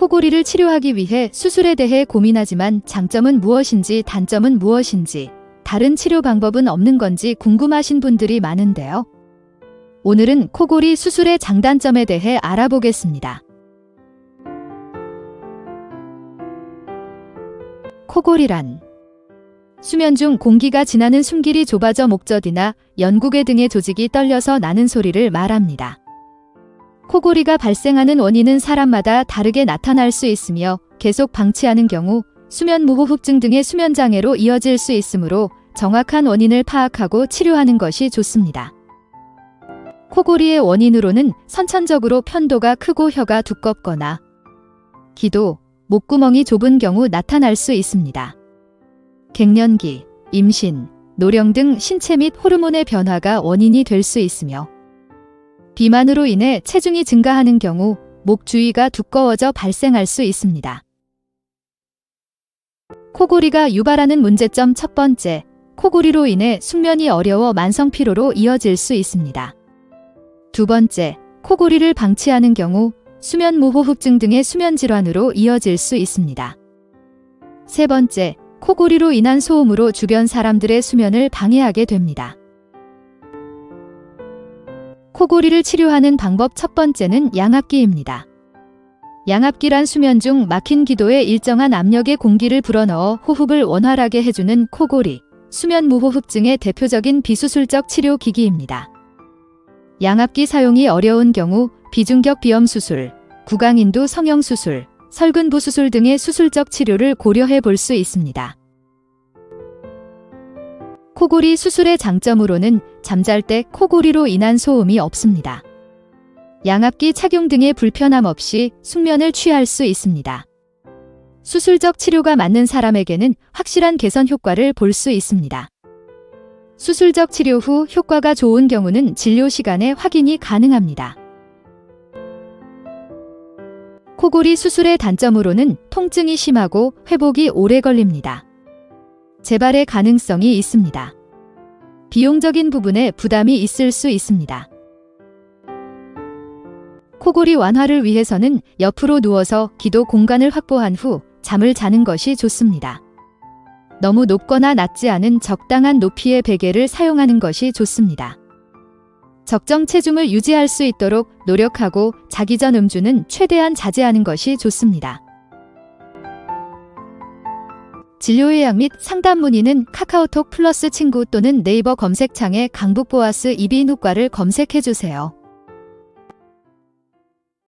코골이를 치료하기 위해 수술에 대해 고민하지만 장점은 무엇인지 단점은 무엇인지 다른 치료 방법은 없는 건지 궁금하신 분들이 많은데요. 오늘은 코골이 수술의 장단점에 대해 알아보겠습니다. 코골이란 수면 중 공기가 지나는 숨길이 좁아져 목젖이나 연구개 등의 조직이 떨려서 나는 소리를 말합니다. 코골이가 발생하는 원인은 사람마다 다르게 나타날 수 있으며 계속 방치하는 경우 수면 무호흡증 등의 수면장애로 이어질 수 있으므로 정확한 원인을 파악하고 치료하는 것이 좋습니다. 코골이의 원인으로는 선천적으로 편도가 크고 혀가 두껍거나 기도, 목구멍이 좁은 경우 나타날 수 있습니다. 갱년기, 임신, 노령 등 신체 및 호르몬의 변화가 원인이 될 수 있으며 비만으로 인해 체중이 증가하는 경우 목 주위가 두꺼워져 발생할 수 있습니다. 코골이가 유발하는 문제점 첫 번째, 코골이로 인해 숙면이 어려워 만성 피로로 이어질 수 있습니다. 두 번째, 코골이를 방치하는 경우 수면 무호흡증 등의 수면 질환으로 이어질 수 있습니다. 세 번째, 코골이로 인한 소음으로 주변 사람들의 수면을 방해하게 됩니다. 코골이를 치료하는 방법 첫 번째는 양압기입니다. 양압기란 수면 중 막힌 기도에 일정한 압력의 공기를 불어넣어 호흡을 원활하게 해주는 코골이, 수면 무호흡증의 대표적인 비수술적 치료 기기입니다. 양압기 사용이 어려운 경우 비중격 비염 수술, 구강인두 성형 수술, 설근부 수술 등의 수술적 치료를 고려해 볼 수 있습니다. 코골이 수술의 장점으로는 잠잘 때 코골이로 인한 소음이 없습니다. 양압기 착용 등의 불편함 없이 숙면을 취할 수 있습니다. 수술적 치료가 맞는 사람에게는 확실한 개선 효과를 볼 수 있습니다. 수술적 치료 후 효과가 좋은 경우는 진료 시간에 확인이 가능합니다. 코골이 수술의 단점으로는 통증이 심하고 회복이 오래 걸립니다. 재발의 가능성이 있습니다. 비용적인 부분에 부담이 있을 수 있습니다. 코골이 완화를 위해서는 옆으로 누워서 기도 공간을 확보한 후 잠을 자는 것이 좋습니다. 너무 높거나 낮지 않은 적당한 높이의 베개를 사용하는 것이 좋습니다. 적정 체중을 유지할 수 있도록 노력하고 자기 전 음주는 최대한 자제하는 것이 좋습니다. 진료 예약 및 상담 문의는 카카오톡 플러스 친구 또는 네이버 검색창에 강북보아스 이비인후과를 검색해주세요.